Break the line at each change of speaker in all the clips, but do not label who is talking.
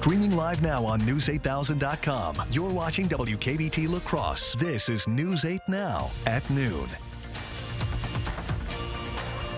Streaming live now on News8000.com. You're watching WKBT La Crosse. This is News 8 Now at noon.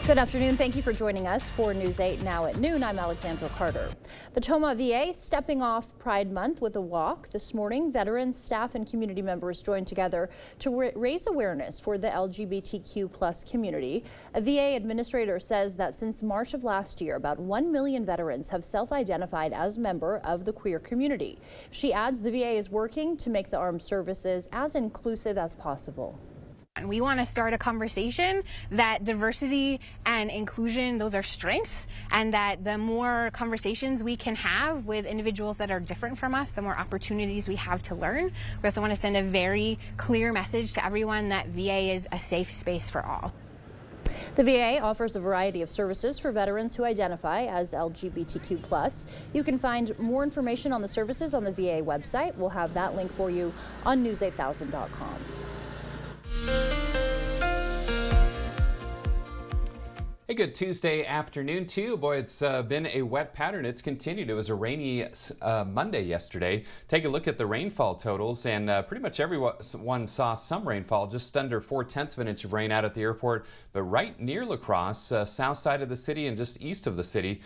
Good afternoon. Thank you for joining us for News 8 Now at noon. I'm Alexandra Carter. The Tomah VA stepping off Pride Month with a walk. This morning, veterans, staff, and community members joined together to raise awareness for the LGBTQ+ community. A VA administrator says that since March of last year, about 1 million veterans have self-identified as member of the queer community. She adds the VA is working to make the armed services as inclusive as possible.
And we want to start a conversation that diversity and inclusion, those are strengths, and that the more conversations we can have with individuals that are different from us, the more opportunities we have to learn. We also want to send a very clear message to everyone that VA is a safe space for all.
The VA offers a variety of services for veterans who identify as LGBTQ+. You can find more information on the services on the VA website. We'll have that link for you on News8000.com.
A good Tuesday afternoon to you. Boy, it's been a wet pattern. It's continued. It was a rainy Monday yesterday. Take a look at the rainfall totals, and pretty much everyone saw some rainfall, just under 4/10 of an inch of rain out at the airport. But right near La Crosse, south side of the city and just east of the city,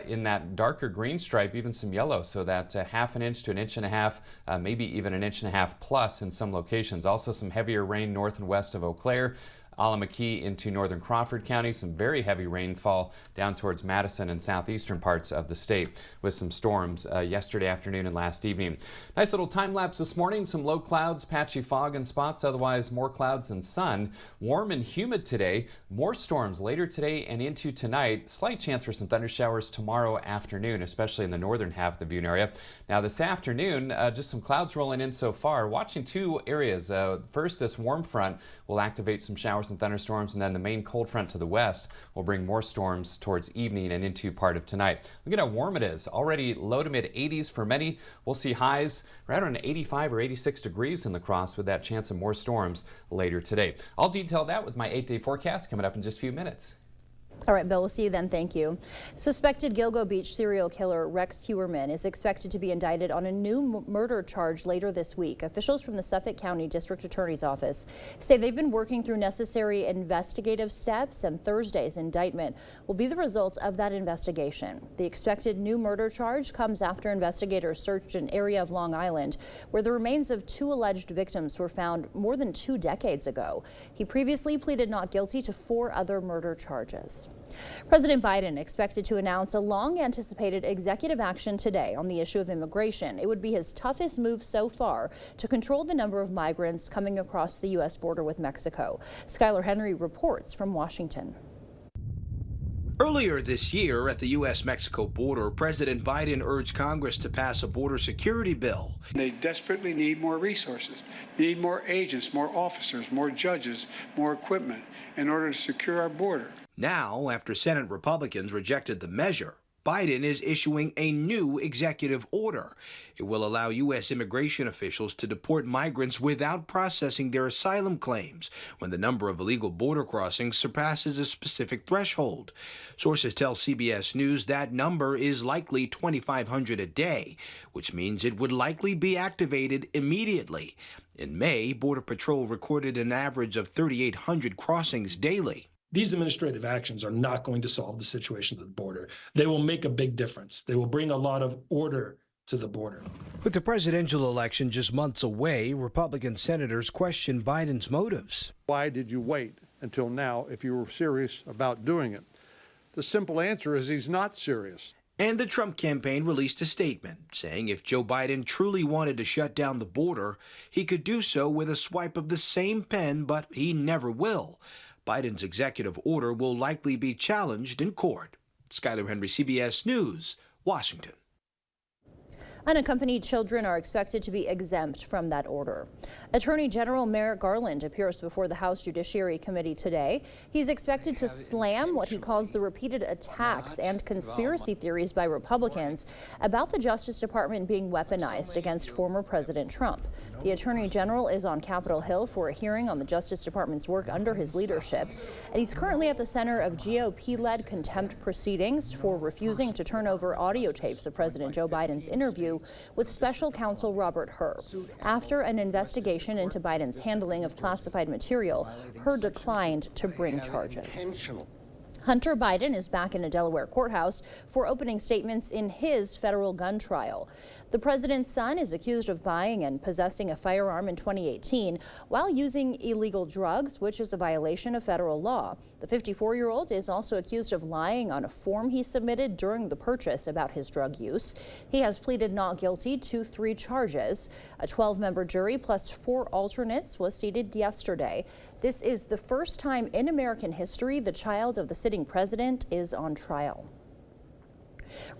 in that darker green stripe, even some yellow, so that half an inch to an inch and a half, maybe even an inch and a half plus in some locations. Also some heavier rain north and west of Eau Claire. Allamaquee into northern Crawford County, some very heavy rainfall down towards Madison and southeastern parts of the state with some storms yesterday afternoon and last evening. Nice little time lapse this morning, some low clouds, patchy fog in spots, otherwise more clouds and sun. Warm and humid today, more storms later today and into tonight. Slight chance for some thunder showers tomorrow afternoon, especially in the northern half of the viewing area. Now this afternoon, just some clouds rolling in so far. Watching two areas. First, this warm front will activate some showers and thunderstorms, and then the main cold front to the west will bring more storms towards evening and into part of tonight. Look at how warm it is. Already low to mid 80s for many. We'll see highs right around 85 or 86 degrees in La Crosse with that chance of more storms later today. I'll detail that with my 8-day forecast coming up in just a few minutes.
All right, Bill, we'll see you then. Thank you. Suspected Gilgo Beach serial killer Rex Heuermann is expected to be indicted on a new murder charge later this week. Officials from the Suffolk County District Attorney's Office say they've been working through necessary investigative steps, and Thursday's indictment will be the results of that investigation. The expected new murder charge comes after investigators searched an area of Long Island where the remains of two alleged victims were found more than 2 decades ago. He previously pleaded not guilty to 4 other murder charges. President Biden expected to announce a long-anticipated executive action today on the issue of immigration. It would be his toughest move so far to control the number of migrants coming across the U.S. border with Mexico. Skylar Henry reports from Washington.
Earlier this year at the U.S.-Mexico border, President Biden urged Congress to pass a border security bill.
They desperately need more resources, need more agents, more officers, more judges, more equipment in order to secure our border.
Now, after Senate Republicans rejected the measure, Biden is issuing a new executive order. It will allow U.S. immigration officials to deport migrants without processing their asylum claims when the number of illegal border crossings surpasses a specific threshold. Sources tell CBS News that number is likely 2,500 a day, which means it would likely be activated immediately. In May, Border Patrol recorded an average of 3,800 crossings daily.
These administrative actions are not going to solve the situation at the border. They will make a big difference. They will bring a lot of order to the border.
With the presidential election just months away, Republican senators question Biden's motives.
Why did you wait until now if you were serious about doing it? The simple answer is he's not serious.
And the Trump campaign released a statement saying if Joe Biden truly wanted to shut down the border, he could do so with a swipe of the same pen, but he never will. Biden's executive order will likely be challenged in court. Skylar Henry, CBS News, Washington.
Unaccompanied children are expected to be exempt from that order. Attorney General Merrick Garland appears before the House Judiciary Committee today. He's expected to slam what he calls the repeated attacks and conspiracy theories by Republicans about the Justice Department being weaponized against former President Trump. The Attorney General is on Capitol Hill for a hearing on the Justice Department's work under his leadership, and he's currently at the center of GOP-led contempt proceedings for refusing to turn over audio tapes of President Joe Biden's interview interview with special counsel Robert Hur. After an investigation into Biden's handling of classified material, Hur declined to bring charges. Hunter Biden is back in a Delaware courthouse for opening statements in his federal gun trial. The president's son is accused of buying and possessing a firearm in 2018 while using illegal drugs, which is a violation of federal law. The 54-year-old is also accused of lying on a form he submitted during the purchase about his drug use. He has pleaded not guilty to 3 charges. A 12-member jury plus 4 alternates was seated yesterday. This is the first time in American history the child of the sitting president is on trial.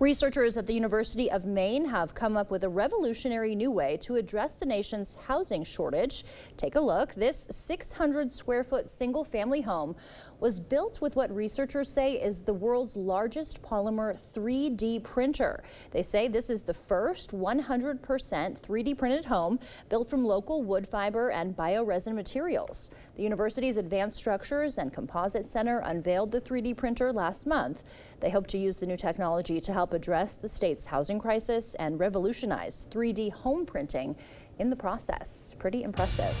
Researchers at the University of Maine have come up with a revolutionary new way to address the nation's housing shortage. Take a look. This 600-square-foot single-family home was built with what researchers say is the world's largest polymer 3D printer. They say this is the first 100% 3D printed home built from local wood fiber and bioresin materials. The university's Advanced Structures and Composite Center unveiled the 3D printer last month. They hope to use the new technology to help address the state's housing crisis and revolutionize 3D home printing in the process. Pretty impressive.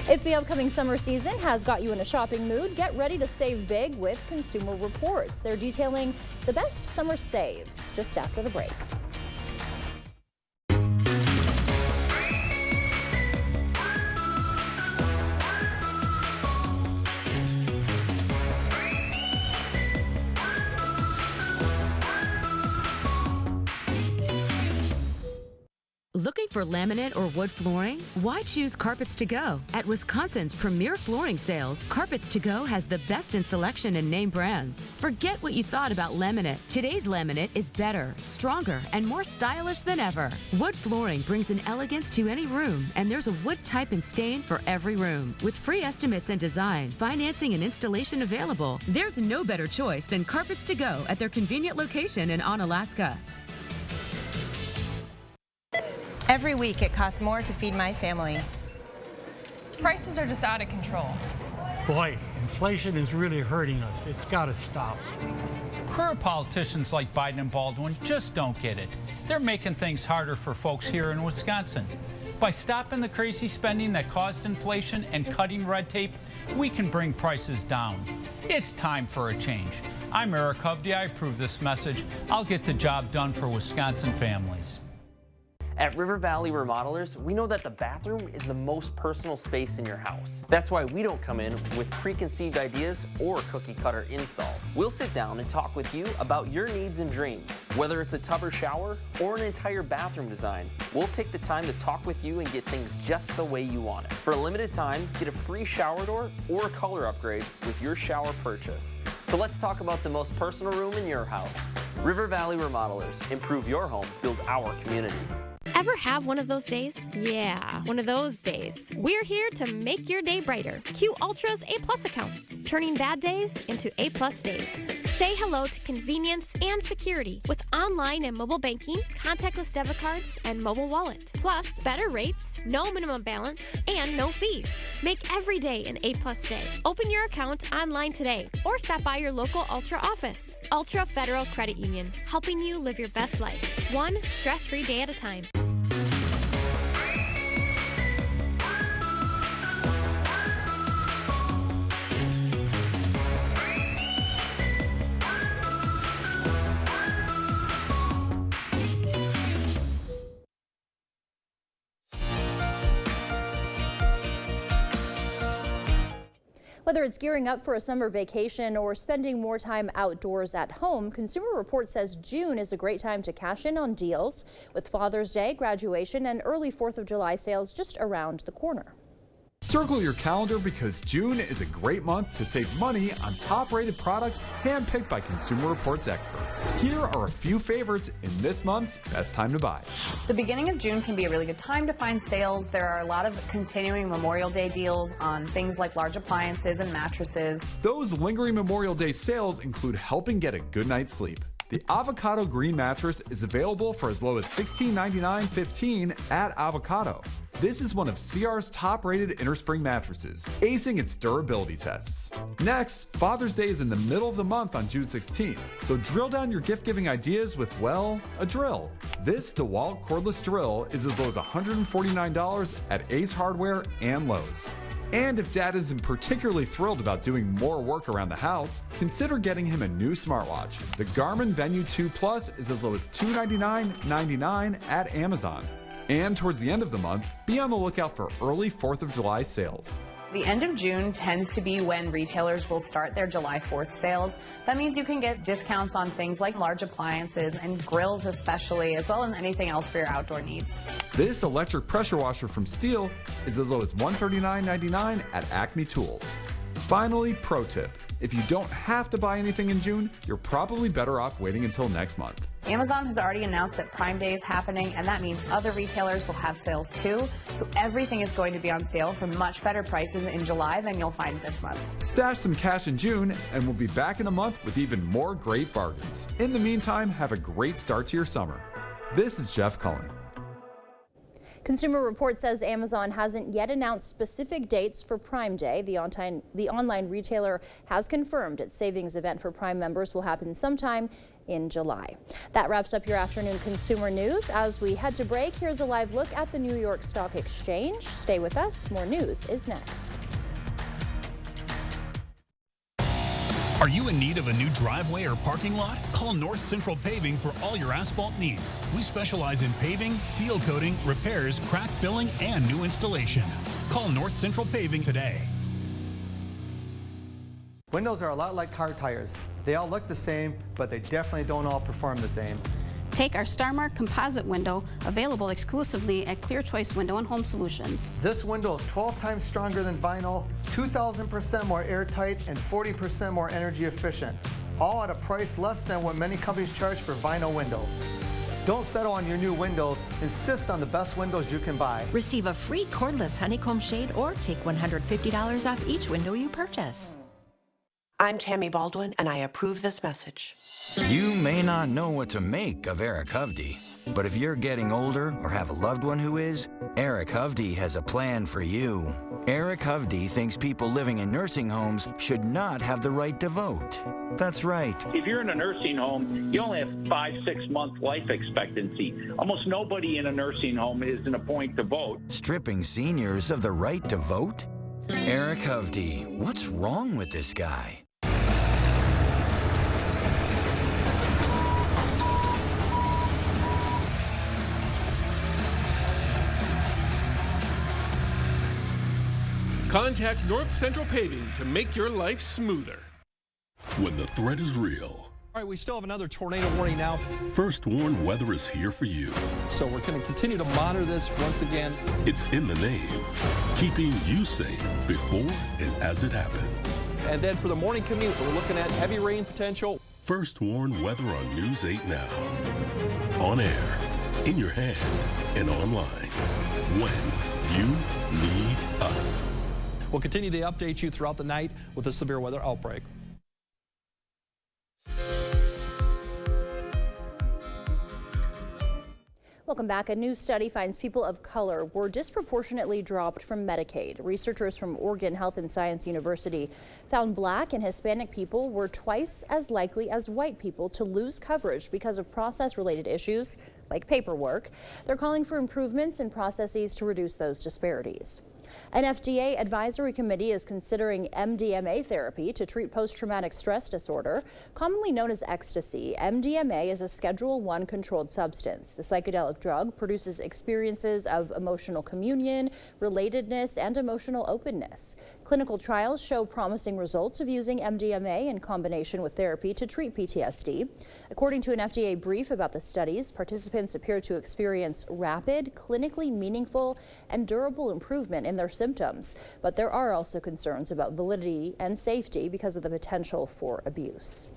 If the upcoming summer season has got you in a shopping mood, get ready to save big with Consumer Reports. They're detailing the best summer saves just after the break.
Looking for laminate or wood flooring? Why choose Carpets To Go? At Wisconsin's premier flooring sales, Carpets To Go has the best in selection and name brands. Forget what you thought about laminate. Today's laminate is better, stronger, and more stylish than ever. Wood flooring brings an elegance to any room, and there's a wood type and stain for every room. With free estimates and design, financing, and installation available, there's no better choice than Carpets To Go at their convenient location in Onalaska.
Every week it costs more to feed my family. Prices are just out of control.
Boy, inflation is really hurting us. It's got to stop.
Career politicians like Biden and Baldwin just don't get it. They're making things harder for folks here in Wisconsin. By stopping the crazy spending that caused inflation and cutting red tape, we can bring prices down. It's time for a change. I'm Eric Hovde. I approve this message. I'll get the job done for Wisconsin families.
At River Valley Remodelers, we know that the bathroom is the most personal space in your house. That's why we don't come in with preconceived ideas or cookie-cutter installs. We'll sit down and talk with you about your needs and dreams. Whether it's a tub or shower or an entire bathroom design, we'll take the time to talk with you and get things just the way you want it. For a limited time, get a free shower door or a color upgrade with your shower purchase. So let's talk about the most personal room in your house. River Valley Remodelers. Improve your home, build our community.
Ever have one of those days? Yeah, one of those days. We're here to make your day brighter. Q Ultra's A+ accounts, turning bad days into A+ days. Say hello to convenience and security with online and mobile banking, contactless debit cards, and mobile wallet. Plus, better rates, no minimum balance, and no fees. Make every day an A+ day. Open your account online today or stop by your local Ultra office. Ultra Federal Credit Union, helping you live your best life, one stress-free day at a time.
Whether it's gearing up for a summer vacation or spending more time outdoors at home, Consumer Reports says June is a great time to cash in on deals with Father's Day, graduation, and early 4th of July sales just around the corner.
Circle your calendar because June is a great month to save money on top-rated products handpicked by Consumer Reports experts. Here are a few favorites in this month's best time to buy.
The beginning of June can be a really good time to find sales. There are a lot of continuing Memorial Day deals on things like large appliances and mattresses.
Those lingering Memorial Day sales include helping get a good night's sleep. The Avocado Green mattress is available for as low as $16.99.15 at Avocado. This is one of CR's top-rated innerspring mattresses, acing its durability tests. Next, Father's Day is in the middle of the month on June 16th, so drill down your gift-giving ideas with, well, a drill. This DeWalt cordless drill is as low as $149 at Ace Hardware and Lowe's. And if Dad isn't particularly thrilled about doing more work around the house, consider getting him a new smartwatch. The Garmin Venue 2 Plus is as low as $299.99 at Amazon. And towards the end of the month, be on the lookout for early 4th of July sales.
The end of June tends to be when retailers will start their July 4th sales. That means you can get discounts on things like large appliances and grills especially, as well as anything else for your outdoor needs.
This electric pressure washer from Stihl is as low as $139.99 at Acme Tools. Finally, pro tip. If you don't have to buy anything in June, you're probably better off waiting until next month.
Amazon has already announced that Prime Day is happening, and that means other retailers will have sales too. So everything is going to be on sale for much better prices in July than you'll find this month.
Stash some cash in June, and we'll be back in a month with even more great bargains. In the meantime, have a great start to your summer. This is Jeff Cullen.
Consumer Reports says Amazon hasn't yet announced specific dates for Prime Day. The online retailer has confirmed its savings event for Prime members will happen sometime in July. That wraps up your afternoon consumer news. As we head to break, here's a live look at the New York Stock Exchange. Stay with us. More news is next.
Are you in need of a new driveway or parking lot? Call North Central Paving for all your asphalt needs. We specialize in paving, seal coating, repairs, crack filling, and new installation. Call North Central Paving today.
Windows are a lot like car tires. They all look the same, but they definitely don't all perform the same.
Take our StarMark composite window, available exclusively at Clear Choice Window and Home Solutions.
This window is 12 times stronger than vinyl, 2,000% more airtight, and 40% more energy efficient. All at a price less than what many companies charge for vinyl windows. Don't settle on your new windows. Insist on the best windows you can buy.
Receive a free cordless honeycomb shade or take $150 off each window you purchase.
I'm Tammy Baldwin, and I approve this message.
You may not know what to make of Eric Hovde, but if you're getting older or have a loved one who is, Eric Hovde has a plan for you. Eric Hovde thinks people living in nursing homes should not have the right to vote. That's right.
If you're in a nursing home, you only have 5-6 month life expectancy. Almost nobody in a nursing home is in a point to vote.
Stripping seniors of the right to vote? Eric Hovde, what's wrong with this guy?
Contact North Central Paving to make your life smoother.
When the threat is real.
All right, we still have another tornado warning now.
First Warn Weather is here for you.
So we're going to continue to monitor this once again.
It's in the name, keeping you safe before and as it happens.
And then for the morning commute, we're looking at heavy rain potential.
First Warn Weather on News 8 Now. On air, in your hand, and online. When you need us.
We'll continue to update you throughout the night with a severe weather outbreak.
Welcome back. A new study finds people of color were disproportionately dropped from Medicaid. Researchers from Oregon Health and Science University found Black and Hispanic people were twice as likely as white people to lose coverage because of process-related issues like paperwork. They're calling for improvements in processes to reduce those disparities. An FDA advisory committee is considering MDMA therapy to treat post-traumatic stress disorder, commonly known as ecstasy. MDMA is a Schedule I controlled substance. The psychedelic drug produces experiences of emotional communion, relatedness, and emotional openness. Clinical trials show promising results of using MDMA in combination with therapy to treat PTSD. According to an FDA brief about the studies, participants appear to experience rapid, clinically meaningful, and durable improvement in their symptoms. But there are also concerns about validity and safety because of the potential for abuse.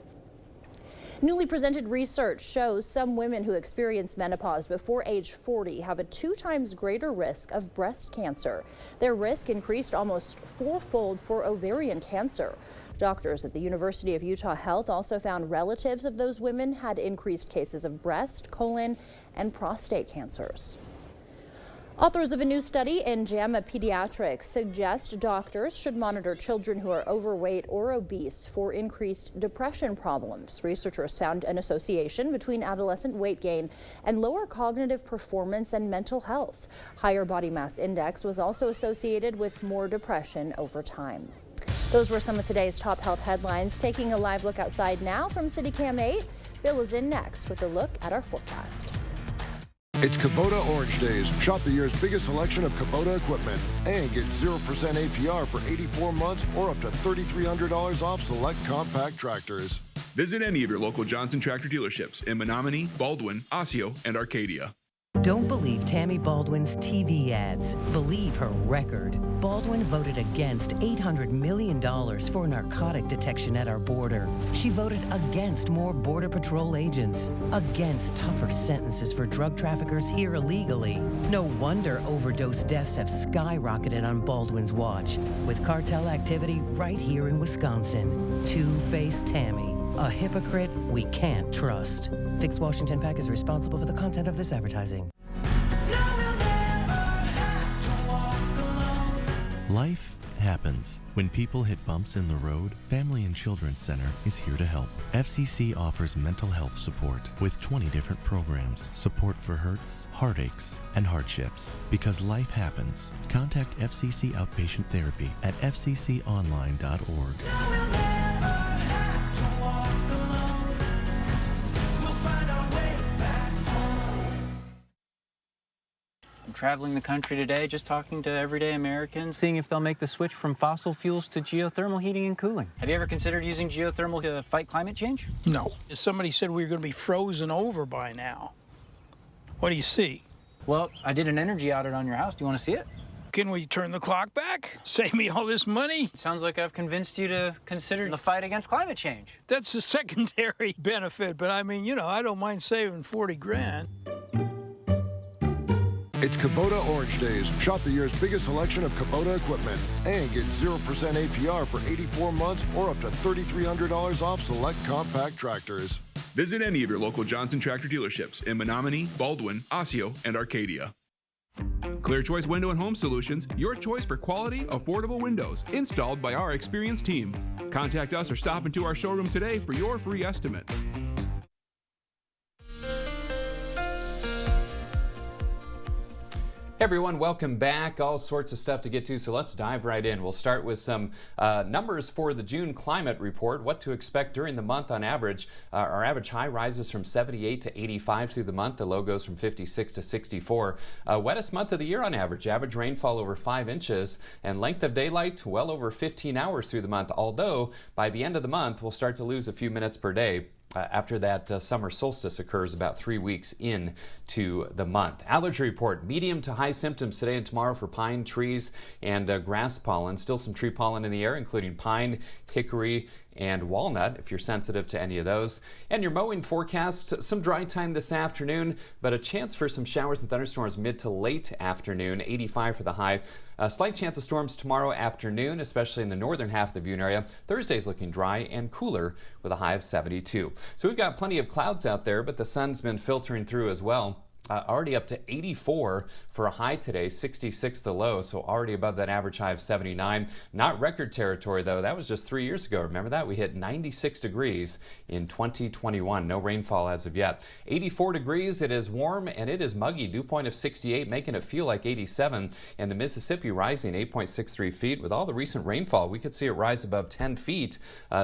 Newly presented research shows some women who experience menopause before age 40 have a 2 times greater risk of breast cancer. Their risk increased almost 4-fold for ovarian cancer. Doctors at the University of Utah Health also found relatives of those women had increased cases of breast, colon, and prostate cancers. Authors of a new study in JAMA Pediatrics suggest doctors should monitor children who are overweight or obese for increased depression problems. Researchers found an association between adolescent weight gain and lower cognitive performance and mental health. Higher body mass index was also associated with more depression over time. Those were some of today's top health headlines. Taking a live look outside now from CityCam 8. Bill is in next with a look at our forecast.
It's Kubota Orange Days. Shop the year's biggest selection of Kubota equipment and get 0% APR for 84 months or up to $3,300 off select compact tractors.
Visit any of your local Johnson Tractor dealerships in Menominee, Baldwin, Osseo, and Arcadia.
Don't believe Tammy Baldwin's TV ads. Believe her record. Baldwin voted against $800 million for narcotic detection at our border. She voted against more Border Patrol agents, against tougher sentences for drug traffickers here illegally. No wonder overdose deaths have skyrocketed on Baldwin's watch, with cartel activity right here in Wisconsin. Two-faced Tammy, a hypocrite we can't trust. Fix Washington PAC is responsible for the content of this advertising.
Life happens. When people hit bumps in the road, Family and Children's Center is here to help. FCC offers mental health support with 20 different programs. Support for hurts, heartaches, and hardships. Because life happens. Contact FCC Outpatient Therapy at fcconline.org.
I'm traveling the country today, just talking to everyday Americans, seeing if they'll make the switch from fossil fuels to geothermal heating and cooling. Have you ever considered using geothermal to fight climate change?
No. Somebody said we were going to be frozen over by now. What do you see?
Well, I did an energy audit on your house. Do you want to see it?
Can we turn the clock back? Save me all this money?
It sounds like I've convinced you to consider the fight against climate change.
That's a secondary benefit, but I mean, I don't mind saving 40 grand.
It's Kubota Orange Days. Shop the year's biggest selection of Kubota equipment and get 0% APR for 84 months or up to $3,300 off select compact tractors.
Visit any of your local Johnson Tractor dealerships in Menominee, Baldwin, Osseo, and Arcadia. Clear Choice Window and Home Solutions, your choice for quality, affordable windows, installed by our experienced team. Contact us or stop into our showroom today for your free estimate.
Hey everyone, welcome back. All sorts of stuff to get to, so let's dive right in. We'll start with some numbers for the June climate report, what to expect during the month on average. Our average high rises from 78 to 85 through the month. The low goes from 56 to 64. Wettest month of the year on average. Average rainfall over 5 inches and length of daylight well over 15 hours through the month, although by the end of the month we'll start to lose a few minutes per day. After that summer solstice occurs about 3 weeks into the month. Allergy report, medium to high symptoms today and tomorrow for pine trees and grass pollen. Still some tree pollen in the air, including pine, hickory, and walnut, if you're sensitive to any of those. And your mowing forecast, some dry time this afternoon, but a chance for some showers and thunderstorms mid to late afternoon, 85 for the high. A slight chance of storms tomorrow afternoon, especially in the northern half of the Butte area. Thursday's looking dry and cooler with a high of 72. So we've got plenty of clouds out there, but the sun's been filtering through as well. Already up to 84 for a high today, 66 the low, so already above that average high of 79. Not record territory, though. That was just 3 years ago. Remember that? We hit 96 degrees in 2021. No rainfall as of yet. 84 degrees. It is warm and it is muggy. Dew point of 68, making it feel like 87. And the Mississippi rising 8.63 feet. With all the recent rainfall, we could see it rise above 10 feet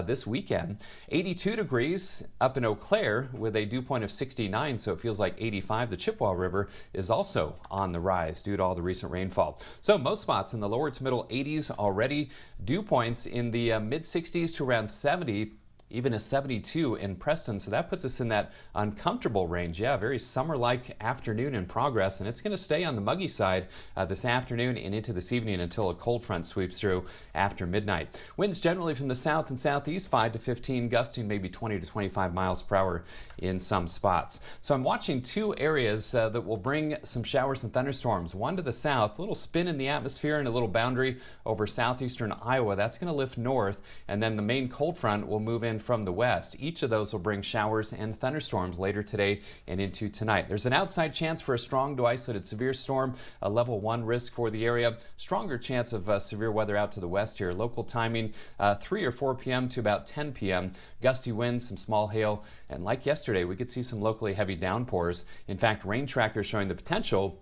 this weekend. 82 degrees up in Eau Claire with a dew point of 69, so it feels like 85. The Chippewa River is also on the rise due to all the recent rainfall. So most spots in the lower to middle 80s already. Dew points in the mid 60s to around 70. Even a 72 in Preston, so that puts us in that uncomfortable range. Yeah, very summer-like afternoon in progress, and it's going to stay on the muggy side this afternoon and into this evening until a cold front sweeps through after midnight. Winds generally from the south and southeast, 5 to 15, gusting maybe 20 to 25 miles per hour in some spots. So I'm watching two areas that will bring some showers and thunderstorms. One to the south, a little spin in the atmosphere and a little boundary over southeastern Iowa. That's going to lift north, and then the main cold front will move in in from the west. Each of those will bring showers and thunderstorms later today and into tonight. There's an outside chance for a strong to isolated severe storm, a level 1 risk for the area. Stronger chance of severe weather out to the west here. Local timing 3 or 4 p.m. to about 10 p.m. Gusty winds, some small hail, and like yesterday, we could see some locally heavy downpours. In fact, rain trackers showing the potential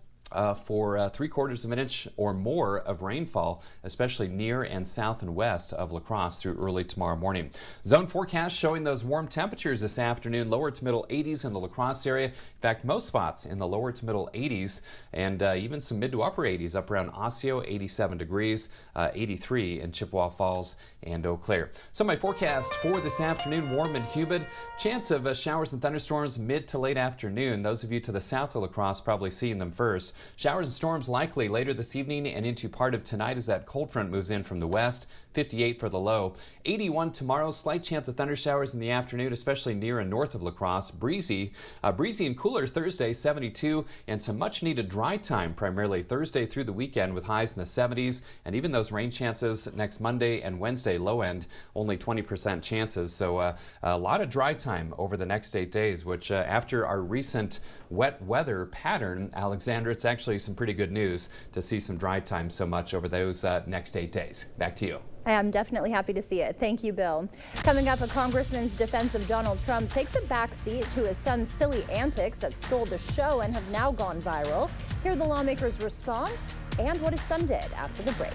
for 3/4 of an inch or more of rainfall, especially near and south and west of La Crosse through early tomorrow morning. Zone forecast showing those warm temperatures this afternoon, lower to middle 80s in the La Crosse area. In fact, most spots in the lower to middle 80s and even some mid to upper 80s up around Osseo, 87 degrees, 83 in Chippewa Falls and Eau Claire. So my forecast for this afternoon, warm and humid. Chance of showers and thunderstorms mid to late afternoon. Those of you to the south of La Crosse probably seeing them first. Showers and storms likely later this evening and into part of tonight as that cold front moves in from the west. 58 for the low. 81 tomorrow. Slight chance of thunder showers in the afternoon, especially near and north of La Crosse. Breezy and cooler Thursday, 72, and some much needed dry time primarily Thursday through the weekend with highs in the 70s, and even those rain chances next Monday and Wednesday, low end, only 20% chances. So a lot of dry time over the next 8 days, which after our recent wet weather pattern, Alexandra, it's actually some pretty good news to see some dry time so much over those next 8 days. Back to you.
I am definitely happy to see it. Thank you, Bill. Coming up, a congressman's defense of Donald Trump takes a backseat to his son's silly antics that stole the show and have now gone viral. Hear the lawmaker's response and what his son did after the break.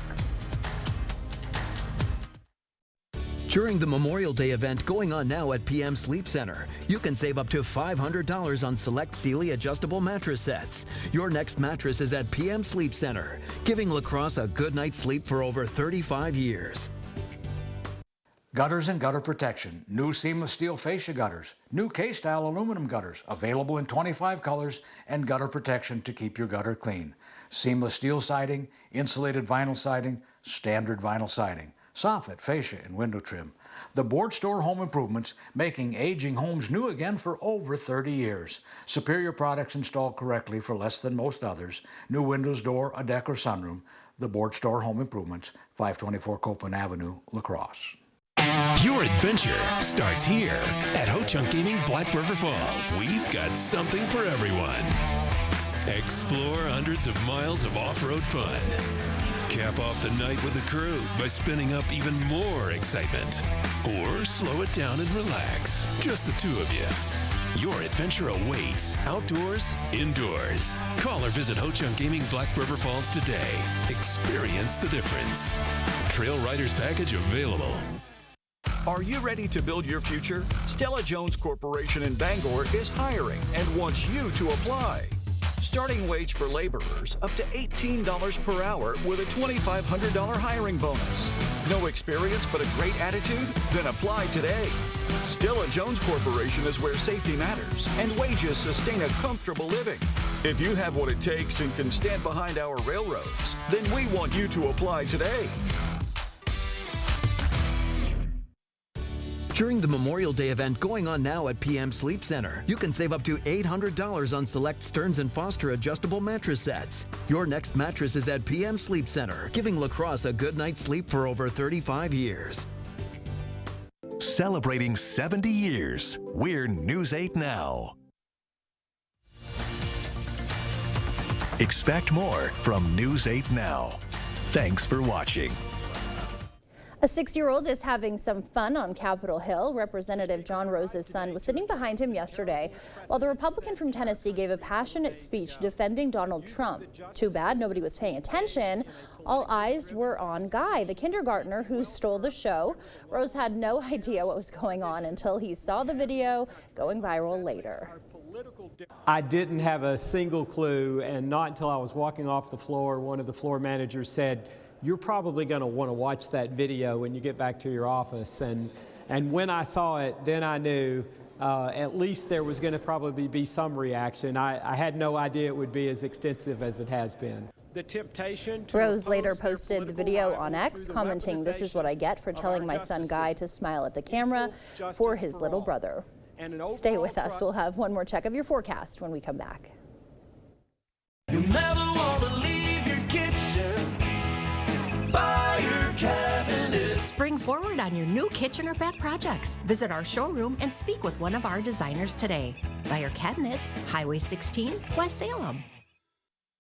During the Memorial Day event going on now at PM Sleep Center, you can save up to $500 on select Sealy adjustable mattress sets. Your next mattress is at PM Sleep Center, giving La Crosse a good night's sleep for over 35 years.
Gutters and gutter protection. New seamless steel fascia gutters. New K-style aluminum gutters. Available in 25 colors and gutter protection to keep your gutter clean. Seamless steel siding, insulated vinyl siding, standard vinyl siding. Soffit, fascia, and window trim. The Board Store Home Improvements, making aging homes new again for over 30 years. Superior products installed correctly for less than most others. New windows, door, a deck, or sunroom. The Board Store Home Improvements, 524 Copeland Avenue, La Crosse.
Your adventure starts here at Ho-Chunk Gaming Black River Falls. We've got something for everyone. Explore hundreds of miles of off-road fun. Cap off the night with the crew by spinning up even more excitement. Or slow it down and relax. Just the two of you. Your adventure awaits, outdoors, indoors. Call or visit Ho-Chunk Gaming Black River Falls today. Experience the difference. Trail Riders Package available.
Are you ready to build your future? Stella Jones Corporation in Bangor is hiring and wants you to apply. Starting wage for laborers up to $18 per hour with a $2,500 hiring bonus. No experience but a great attitude? Then apply today. Stella Jones Corporation is where safety matters and wages sustain a comfortable living. If you have what it takes and can stand behind our railroads, then we want you to apply today.
During the Memorial Day event going on now at PM Sleep Center, you can save up to $800 on select Stearns & Foster adjustable mattress sets. Your next mattress is at PM Sleep Center, giving La Crosse a good night's sleep for over 35 years.
Celebrating 70 years, we're News 8 Now. Expect more from News 8 Now. Thanks for watching.
A 6-year-old is having some fun on Capitol Hill. Representative John Rose's son was sitting behind him yesterday while the Republican from Tennessee gave a passionate speech defending Donald Trump. Too bad nobody was paying attention. All eyes were on Guy, the kindergartner who stole the show. Rose had no idea what was going on until he saw the video going viral later.
I didn't have a single clue, and not until I was walking off the floor, one of the floor managers said, "You're probably going to want to watch that video when you get back to your office." And when I saw it, then I knew at least there was going to probably be some reaction. I had no idea it would be as extensive as it has been. The temptation
Rose later posted the video on X, commenting, "This is what I get for telling my son Guy to smile at the camera for his little brother." Stay with us. We'll have one more check of your forecast when we come back.
You never want to leave your kitchen by your cabinet.
Spring forward on your new kitchen or bath projects. Visit our showroom and speak with one of our designers today. Buyer Cabinets, Highway 16, West Salem.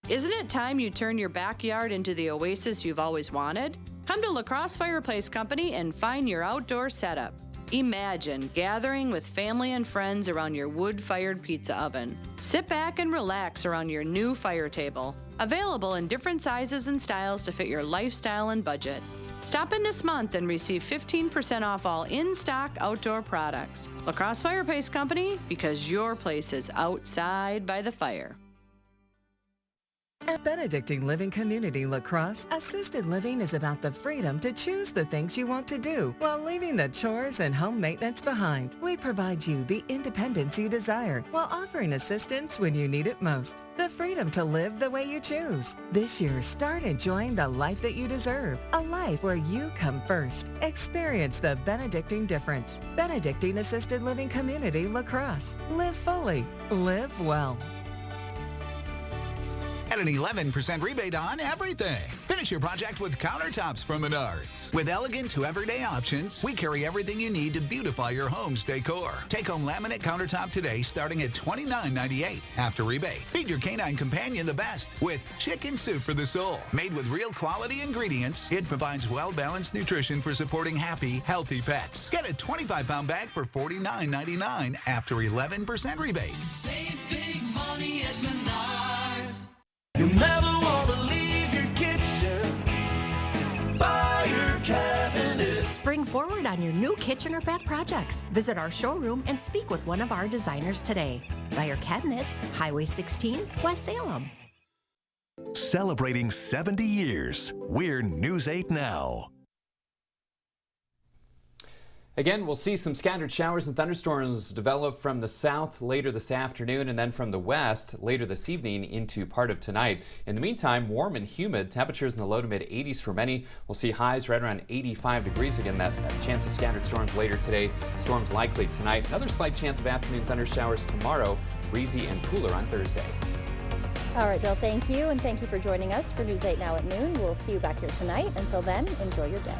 Isn't it time you turn your backyard into the oasis you've always wanted? Come to La Crosse Fireplace Company and find your outdoor setup. Imagine gathering with family and friends around your wood-fired pizza oven. Sit back and relax around your new fire table. Available in different sizes and styles to fit your lifestyle and budget. Stop in this month and receive 15% off all in-stock outdoor products. La Crosse Fireplace Company, because your place is outside by the fire.
At Benedictine Living Community La Crosse, assisted living is about the freedom to choose the things you want to do while leaving the chores and home maintenance behind. We provide you the independence you desire while offering assistance when you need it most. The freedom to live the way you choose. This year, start enjoying the life that you deserve. A life where you come first. Experience the Benedictine difference. Benedictine Assisted Living Community La Crosse. Live fully. Live well.
At an 11% rebate on everything. Finish your project with countertops from Menards. With elegant to everyday options, we carry everything you need to beautify your home's decor. Take home laminate countertop today starting at $29.98 after rebate. Feed your canine companion the best with Chicken Soup for the Soul. Made with real quality ingredients, it provides well-balanced nutrition for supporting happy, healthy pets. Get a 25-pound bag for $49.99 after 11% rebate.
Save big money at Menards. You'll never want to leave your kitchen. Fire Cabinets.
Spring forward on your new kitchen or bath projects. Visit our showroom and speak with one of our designers today. Buyer Cabinets, Highway 16, West Salem.
Celebrating 70 years. We're News 8 Now.
Again, we'll see some scattered showers and thunderstorms develop from the south later this afternoon and then from the west later this evening into part of tonight. In the meantime, warm and humid, temperatures in the low to mid 80s for many. We'll see highs right around 85 degrees. Again, that chance of scattered storms later today. Storms likely tonight. Another slight chance of afternoon thunder showers tomorrow. Breezy and cooler on Thursday.
All right, Bill, thank you. And thank you for joining us for News 8 Now at noon. We'll see you back here tonight. Until then, enjoy your day.